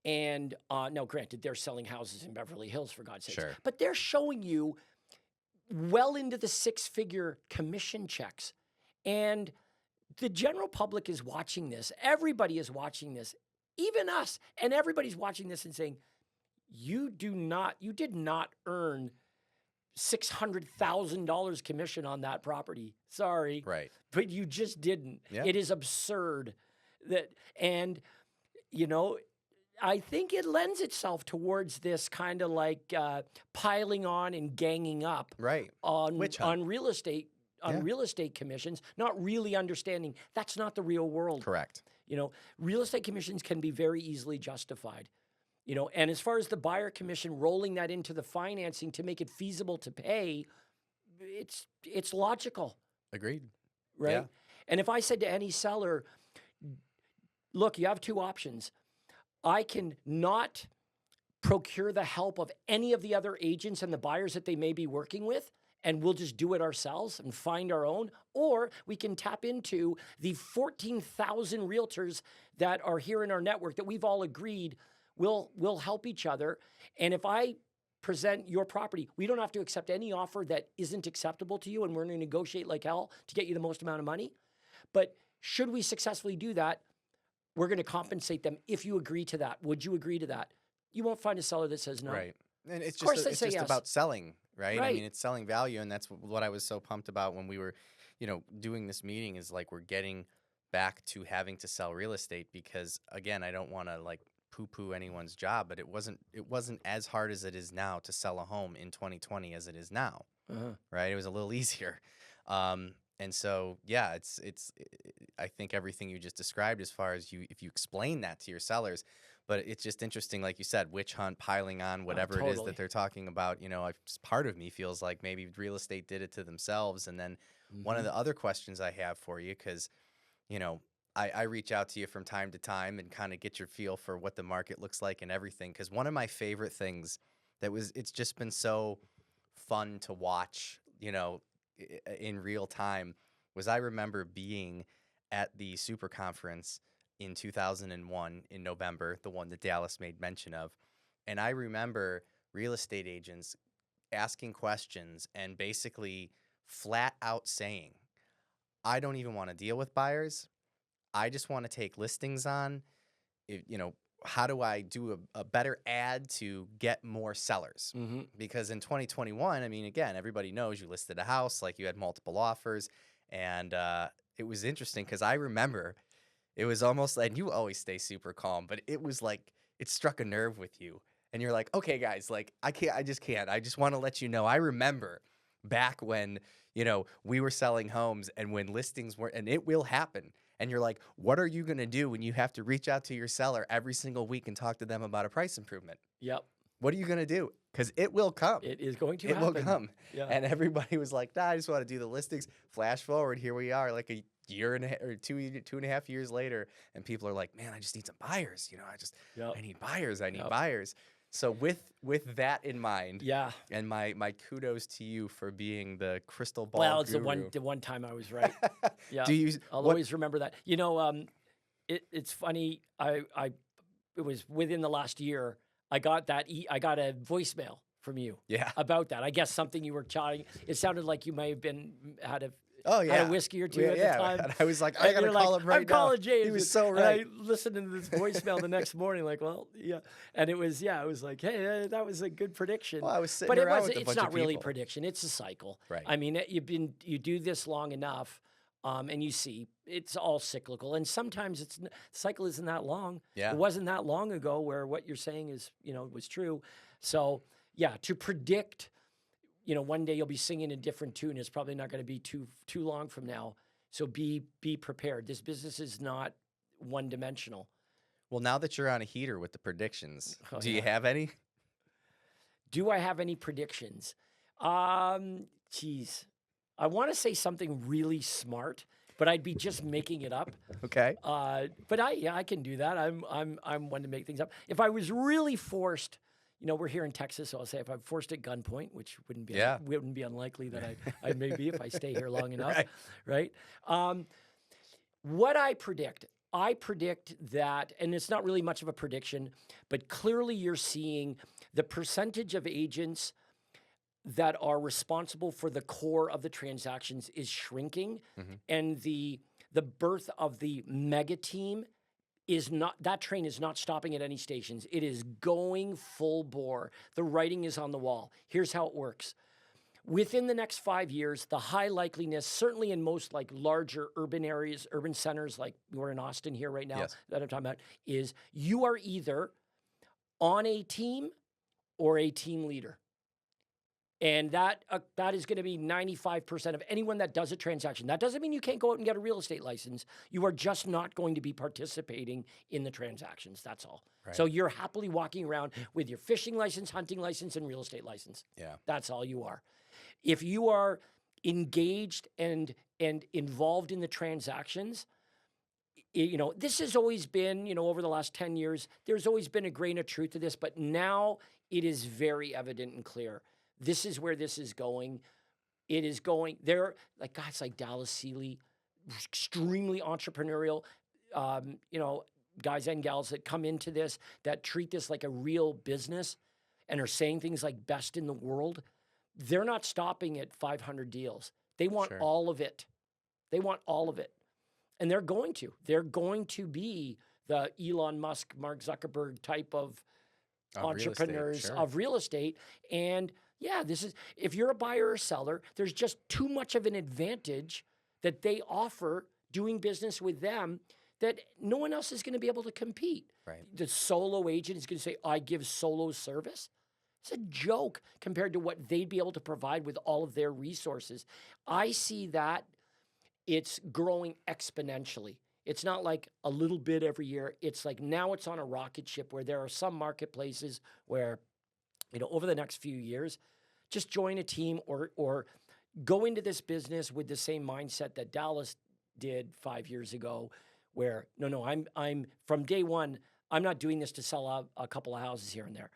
and now granted, they're selling houses in Beverly Hills, for God's sake. Sure. But they're showing you well into the six-figure commission checks. And the general public is watching this. Everybody is watching this, even us. And everybody's watching this and saying, you did not earn $600,000 commission on that property. Sorry. Right. But you just didn't. Yeah. It is absurd. I think it lends itself towards this kind of like piling on and ganging up Right. on Witch hunt. real estate real estate commissions, not really understanding that's not the real world. Correct. Real estate commissions can be very easily justified. And as far as the buyer commission, rolling that into the financing to make it feasible to pay, it's logical, Agreed. right? Yeah. And if I said to any seller, look, you have two options. I can not procure the help of any of the other agents and the buyers that they may be working with, and we'll just do it ourselves and find our own, or we can tap into the 14,000 realtors that are here in our network that we've all agreed will help each other. And if I present your property, we don't have to accept any offer that isn't acceptable to you, and we're going to negotiate like hell to get you the most amount of money. But should we successfully do that, we're going to compensate them if you agree to that. Would you agree to that? You won't find a seller that says no. Right. And it's Of course they just say yes. about selling, right? I Right. mean, it's selling value, and that's what I was so pumped about when we were, doing this meeting, is like we're getting back to having to sell real estate, because again, I don't want to like poo-poo anyone's job, but it wasn't as hard as it is now to sell a home in 2020 as it is now. Uh-huh. Right? It was a little easier. And so, yeah, I think everything you just described, as far as if you explain that to your sellers, but it's just interesting, like you said, witch hunt, piling on whatever it is Totally. that they're talking about. Part of me feels like maybe real estate did it to themselves. And then one of the other questions I have for you, because, I reach out to you from time to time and kind of get your feel for what the market looks like and everything. Because one of my favorite things it's just been so fun to watch, in real time, was I remember being at the Super Conference in 2001 in November, the one that Dallas made mention of. And I remember real estate agents asking questions and basically flat out saying, I don't even want to deal with buyers. I just want to take listings on. How do I do a better ad to get more sellers? Mm-hmm. Because in 2021, I mean, again, everybody knows you listed a house, like you had multiple offers. And it was interesting because I remember it was almost like, and you always stay super calm, but it was like it struck a nerve with you. And you're like, okay, guys, like I just can't. I just want to let you know. I remember back when, we were selling homes, and when listings were, and it will happen. And you're like, what are you going to do when you have to reach out to your seller every single week and talk to them about a price improvement? Yep. What are you going to do? Because it will come. It is going to It happen. will come. Yeah. And everybody was like, nah, I just want to do the listings. Flash forward, here we are, like a year and a half, or 2.5 years later, and people are like, man, I just need some buyers. Yep. I need buyers. I need Yep. buyers. So with that in mind, Yeah. and my kudos to you for being the crystal ball Well, it's guru. the one time I was right. Yeah. Do you? I'll what- always remember that. It's funny. It was within the last year. I got I got a voicemail from you Yeah. about that. I guess something you were chatting. It sounded like you may have had a Oh yeah. had a whiskey or two at the time. And I was like, I And gotta you're call like, him right I'm calling now. James. He was so And right. I listened to this voicemail the next morning, like, well, yeah. And it was like, hey, that was a good prediction. Well, I was sitting But around with a it's bunch not of really people. prediction. It's a cycle. Right. I mean, you do this long enough, and you see it's all cyclical. And sometimes the cycle isn't that long. Yeah. It wasn't that long ago where what you're saying is, was true. So yeah, to predict, one day you'll be singing a different tune. It's probably not going to be too long from now. So be prepared. This business is not one dimensional. Well, now that you're on a heater with the predictions, Oh, do you yeah. have any? Do I have any predictions? Geez, I want to say something really smart, but I'd be just making it up. Okay. But I can do that. I'm one to make things up. If I was really forced, we're here in Texas, so I'll say if I'm forced at gunpoint, which wouldn't be unlikely that I may be if I stay here long enough, right? What I predict that, and it's not really much of a prediction, but clearly you're seeing the percentage of agents that are responsible for the core of the transactions is shrinking, and the birth of the mega team that train is not stopping at any stations. It is going full bore. The writing is on the wall. Here's how it works. Within the next 5 years, the high likeliness, certainly in most like larger urban areas, urban centers, like we're in Austin here right now, that I'm talking about, is you are either on a team or a team leader. And that is going to be 95% of anyone that does a transaction. That doesn't mean you can't go out and get a real estate license. You are just not going to be participating in the transactions. That's all. Right. So you're happily walking around with your fishing license, hunting license, and real estate license. Yeah. That's all you are. If you are engaged and involved in the transactions, this has always been, over the last 10 years, there's always been a grain of truth to this, but now it is very evident and clear. This is where this is going. It is going there. Like guys like Dallas Seeley, extremely entrepreneurial, guys and gals that come into this, that treat this like a real business and are saying things like best in the world. They're not stopping at 500 deals. They want all of it. They want all of it. And they're going to. They're going to be the Elon Musk, Mark Zuckerberg type of entrepreneurs of real estate. And yeah, if you're a buyer or seller, there's just too much of an advantage that they offer doing business with them that no one else is going to be able to compete. Right. The solo agent is going to say, I give solo service. It's a joke compared to what they'd be able to provide with all of their resources. I see that it's growing exponentially. It's not like a little bit every year. It's like now it's on a rocket ship where there are some marketplaces where, over the next few years, just join a team or go into this business with the same mindset that Dallas did 5 years ago, where no, I'm from day one, I'm not doing this to sell a couple of houses here and there.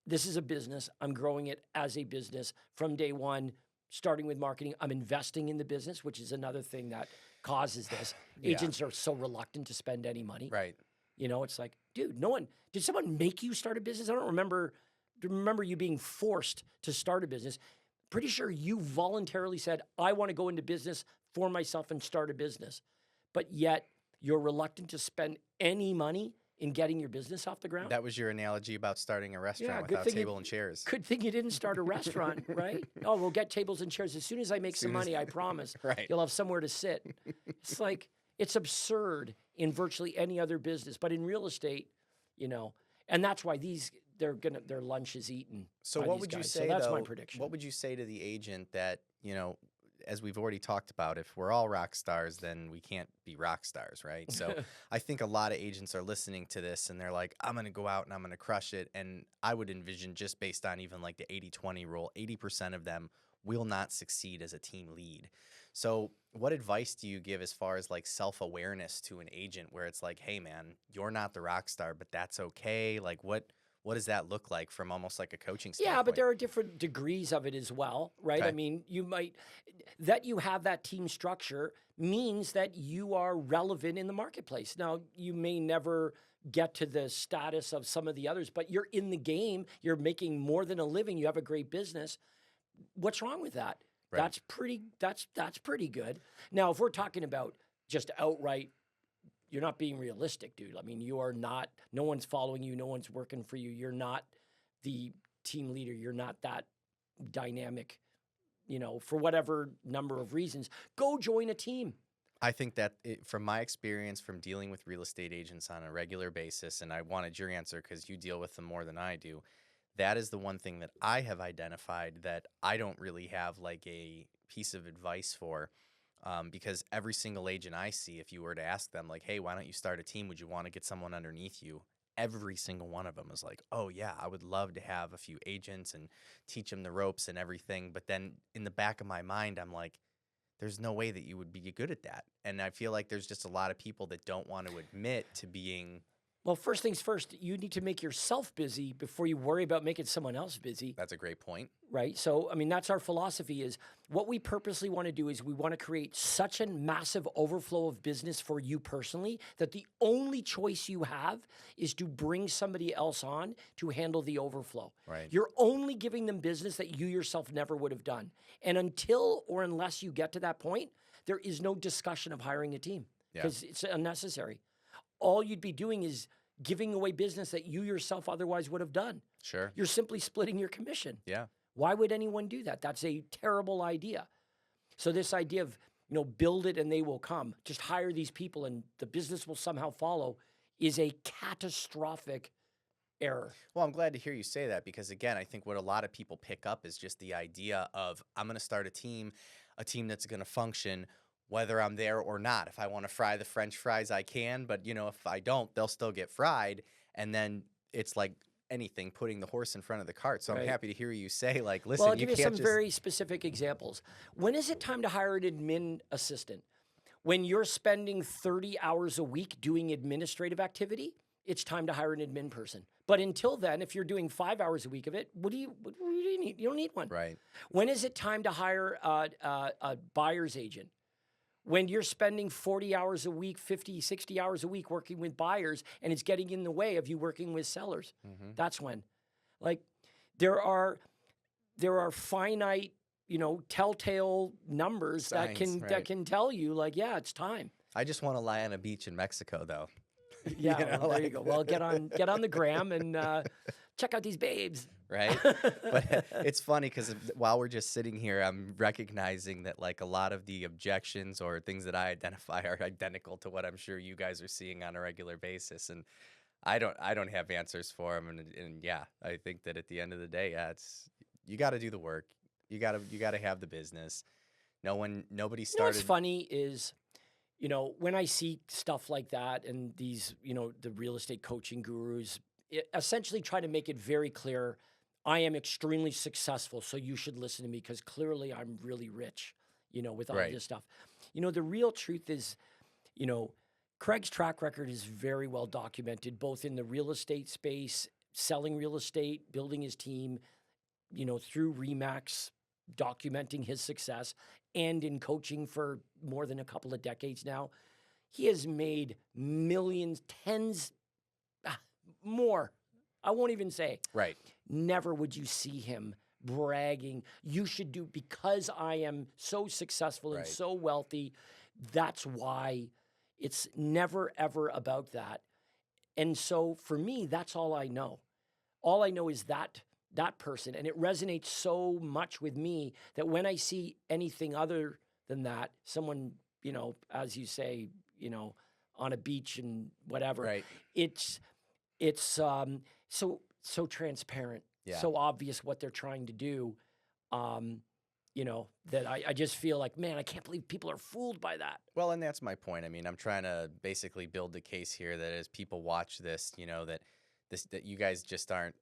This is a business. I'm growing it as a business from day one, starting with marketing. I'm investing in the business, which is another thing that causes this. Agents are so reluctant to spend any money. Right. It's like, dude, did someone make you start a business? I don't remember you being forced to start a business. Pretty sure you voluntarily said, I want to go into business for myself and start a business. But yet you're reluctant to spend any money in getting your business off the ground. That was your analogy about starting a restaurant without table and chairs. Good thing you didn't start a restaurant, right? Oh, we'll get tables and chairs. As soon as I make some money, I promise, you'll have somewhere to sit. It's like, it's absurd in virtually any other business. But in real estate, and that's why their lunch is eaten. So what would you say, so that's my prediction. What would you say to the agent that, as we've already talked about, if we're all rock stars, then we can't be rock stars, right? So I think a lot of agents are listening to this and they're like, I'm going to go out and I'm going to crush it. And I would envision, just based on even like the 80-20 rule, 80% of them will not succeed as a team lead. So what advice do you give as far as like self-awareness to an agent where it's like, hey man, you're not the rock star, but that's okay. Like what does that look like from almost like a coaching standpoint? Yeah, but there are different degrees of it as well, right? Okay. I mean, that you have that team structure means that you are relevant in the marketplace. Now, you may never get to the status of some of the others, but you're in the game. You're making more than a living. You have a great business. What's wrong with that? Right. That's pretty good. Now, if we're talking about just outright, you're not being realistic, dude. I mean, you are not, no one's following you. No one's working for you. You're not the team leader. You're not that dynamic, for whatever number of reasons. Go join a team. I think that from my experience from dealing with real estate agents on a regular basis, and I wanted your answer because you deal with them more than I do, that is the one thing that I have identified that I don't really have like a piece of advice for. because every single agent I see, if you were to ask them like, hey, why don't you start a team? Would you want to get someone underneath you? Every single one of them is like, oh yeah, I would love to have a few agents and teach them the ropes and everything. But then in the back of my mind, I'm like, there's no way that you would be good at that. And I feel like there's just a lot of people that don't want to admit to being. Well, first things first, you need to make yourself busy before you worry about making someone else busy. That's a great point. Right? So, I mean, that's our philosophy is what we purposely want to do is we want to create such a massive overflow of business for you personally that the only choice you have is to bring somebody else on to handle the overflow. Right. You're only giving them business that you yourself never would have done. And until or unless you get to that point, there is no discussion of hiring a team because it's unnecessary. All you'd be doing is giving away business that you yourself otherwise would have done. Sure. You're simply splitting your commission. Yeah. Why would anyone do that? That's a terrible idea. So this idea of, build it and they will come, just hire these people and the business will somehow follow is a catastrophic error. Well, I'm glad to hear you say that because, again, I think what a lot of people pick up is just the idea of I'm going to start a team that's going to function whether I'm there or not. If I want to fry the French fries, I can. But, if I don't, they'll still get fried. And then it's like anything, putting the horse in front of the cart. So I'm happy to hear you say, like, listen, well, I'll you give you can't some very specific examples. When is it time to hire an admin assistant? When you're spending 30 hours a week doing administrative activity, it's time to hire an admin person. But until then, if you're doing 5 hours a week of it, what do you need? You don't need one. Right. When is it time to hire a buyer's agent? When you're spending 40 hours a week, 50, 60 hours a week working with buyers, and it's getting in the way of you working with sellers. That's when. Like, there are finite, telltale numbers Signs, that can tell you, like, yeah, it's time. I just want to lie on a beach in Mexico, though. Yeah, well, there you go. Well, get on the gram and check out these babes. Right. But it's funny because while we're just sitting here, I'm recognizing that like a lot of the objections or things that I identify are identical to what I'm sure you guys are seeing on a regular basis. And I don't have answers for them. And yeah, I think that at the end of the day, you got to do the work. You got to have the business. Nobody started. What's funny is, when I see stuff like that and these, the real estate coaching gurus essentially try to make it very clear, I am extremely successful, so you should listen to me because clearly I'm really rich, with all this stuff. The real truth is, Craig's track record is very well documented, both in the real estate space, selling real estate, building his team, through RE/MAX, documenting his success, and in coaching for more than a couple of decades now. He has made millions, tens, more. I won't even say. Right. Never would you see him bragging, you should do, because I am so successful and so wealthy. That's why it's never, ever about that. And so for me, that's all I know. All I know is that person. And it resonates so much with me that when I see anything other than that, someone, as you say, on a beach and whatever, it's so transparent, so obvious what they're trying to do, that I just feel like, man, I can't believe people are fooled by that. Well, and that's my point. I mean, I'm trying to basically build the case here that as people watch this, that you guys just aren't,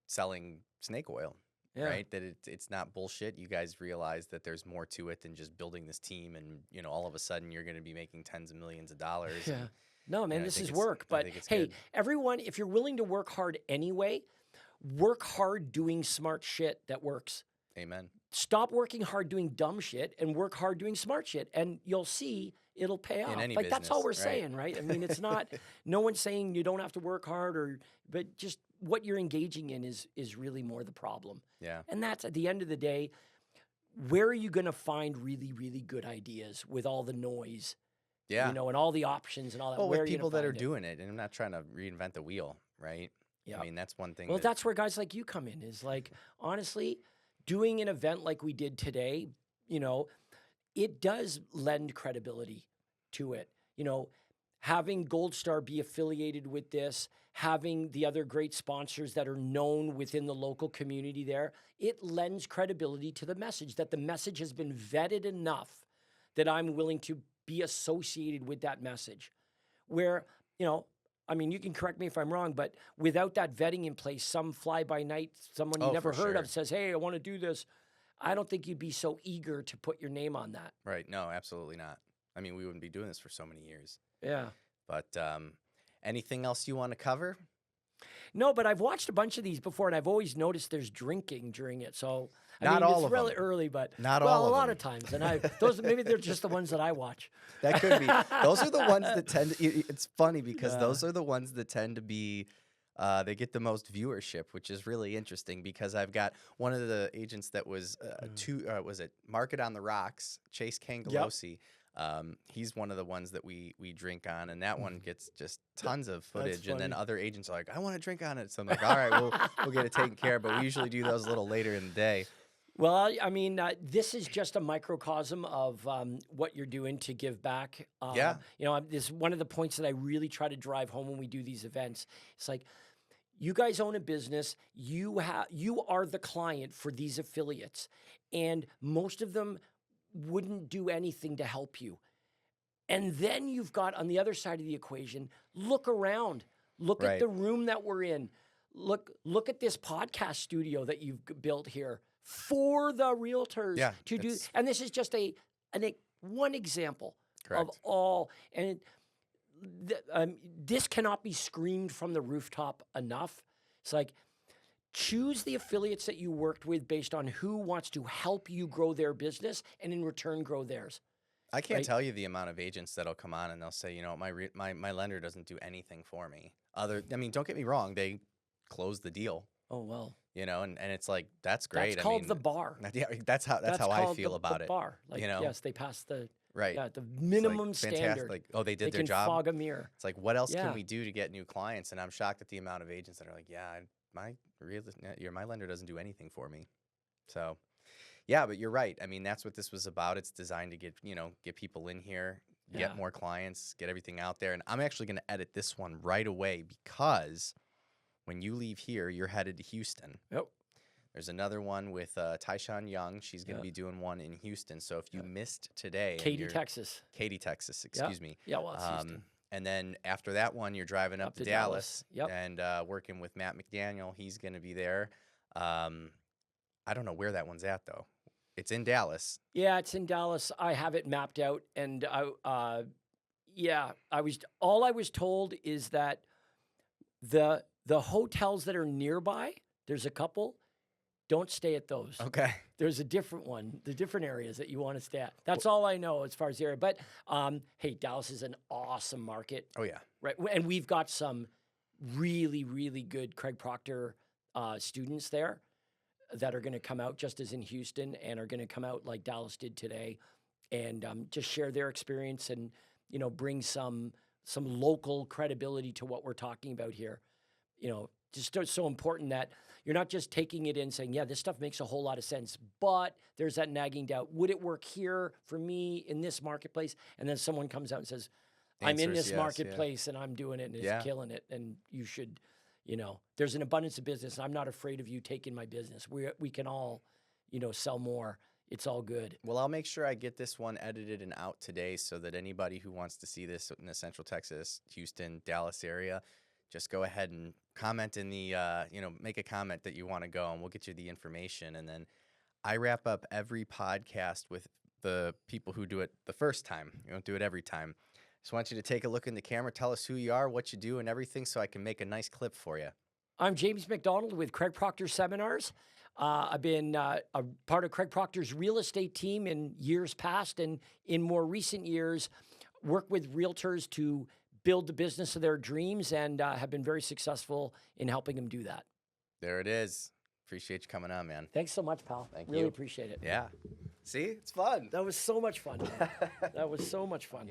selling snake oil, right? That it's not bullshit. You guys realize that there's more to it than just building this team and, all of a sudden you're going to be making tens of millions of dollars. Yeah. And, no, man, this is work. I But think it's hey, good. everyone, if you're willing to work hard anyway, work hard doing smart shit that works. Amen. Stop working hard doing dumb shit and work hard doing smart shit, and you'll see it'll pay off. any Like that's all we're business, right? saying, right? I mean, it's not. No one's saying you don't have to work hard, but just what you're engaging in is really more the problem. Yeah. And that's at the end of the day, where are you going to find really, really good ideas with all the noise? Yeah. And all the options and all that. Well, Where with are you people gonna that are find it? doing it, and I'm not trying to reinvent the wheel, right? Yeah. I mean, that's one thing. Well, that's where guys like you come in. Is like, honestly, doing an event like we did today, it does lend credibility to it. Having Gold Star be affiliated with this, having the other great sponsors that are known within the local community there, it lends credibility to the message that the message has been vetted enough that I'm willing to be associated with that message. Where, I mean, you can correct me if I'm wrong, but without that vetting in place, some fly-by-night, someone you never heard of says, hey, I want to do this. I don't think you'd be so eager to put your name on that. Right. No, absolutely not. I mean, we wouldn't be doing this for so many years. Yeah. But anything else you want to cover? No, but I've watched a bunch of these before, and I've always noticed there's drinking during it. So Not all it's of really them. early, but Not well, all a of lot them. of times, and those maybe they're just the ones that I watch. That could be. Those are the ones that tend to, it's funny because Yeah. those are the ones that tend to be, they get the most viewership, which is really interesting because I've got one of the agents that was was it Market on the Rocks, Chase Kangalosi. He's one of the ones that we drink on, and that one gets just tons of footage. And then other agents are like, I want to drink on it. So I'm like, all right, we'll get it taken care of. But we usually do those a little later in the day. Well, I mean, this is just a microcosm of what you're doing to give back. Yeah. This is one of the points that I really try to drive home when we do these events. It's like, you guys own a business. You are the client for these affiliates, and most of them wouldn't do anything to help you. And then you've got on the other side of the equation, look around, look at the room that we're in. Look at this podcast studio that you've built here for the realtors to do. And this is just one example of all. And this cannot be screamed from the rooftop enough. It's like, choose the affiliates that you worked with based on who wants to help you grow their business and in return grow theirs. I can't tell you the amount of agents that'll come on and they'll say, my lender doesn't do anything for me. Don't get me wrong, they close the deal. Oh, well. And it's like, that's great. That's called the bar. Yeah, that's how I feel about it. Bar. Like, yes, they passed the the It's minimum like standard. Like, oh, they did their can job. fog a mirror. It's like, what else can we do to get new clients? And I'm shocked at the amount of agents that are like, my lender doesn't do anything for me. So, yeah, but you're right. I mean, that's what this was about. It's designed to get people in here, get more clients, get everything out there. And I'm actually going to edit this one right away because when you leave here, you're headed to Houston. Yep. There's another one with Tyshawn Young. She's going to be doing one in Houston. So if you missed today, Katy, Texas, excuse me. Yeah, well, it's Houston. And then after that one, you're driving up to Dallas and working with Matt McDonald. He's going to be there. I don't know where that one's at though. It's in Dallas. Yeah, it's in Dallas. I have it mapped out, and all I was told is that the hotels that are nearby, there's a couple. Don't stay at those. Okay. There's a different one, the different areas that you want to stay at. That's all I know as far as the area. But hey, Dallas is an awesome market. Oh yeah. Right, and we've got some really, really good Craig Proctor students there that are going to come out just as in Houston and are going to come out like Dallas did today, and just share their experience and bring some local credibility to what we're talking about here. Just so important that you're not just taking it in saying, yeah, this stuff makes a whole lot of sense, but there's that nagging doubt. Would it work here for me in this marketplace? And then someone comes out and says, I'm in this marketplace and I'm doing it and it's killing it. And you should, there's an abundance of business. And I'm not afraid of you taking my business. We can all, sell more. It's all good. Well, I'll make sure I get this one edited and out today so that anybody who wants to see this in the Central Texas, Houston, Dallas area, just go ahead and comment in the, make a comment that you want to go, and we'll get you the information. And then I wrap up every podcast with the people who do it the first time. You don't do it every time. Just want you to take a look in the camera, tell us who you are, what you do, and everything so I can make a nice clip for you. I'm James MacDonald with Craig Proctor Seminars. I've been a part of Craig Proctor's real estate team in years past, and in more recent years, work with realtors to build the business of their dreams and have been very successful in helping them do that. There it is. Appreciate you coming on, man. Thanks so much, pal. Thank you. Really appreciate it. Yeah. See, it's fun. That was so much fun. That was so much fun.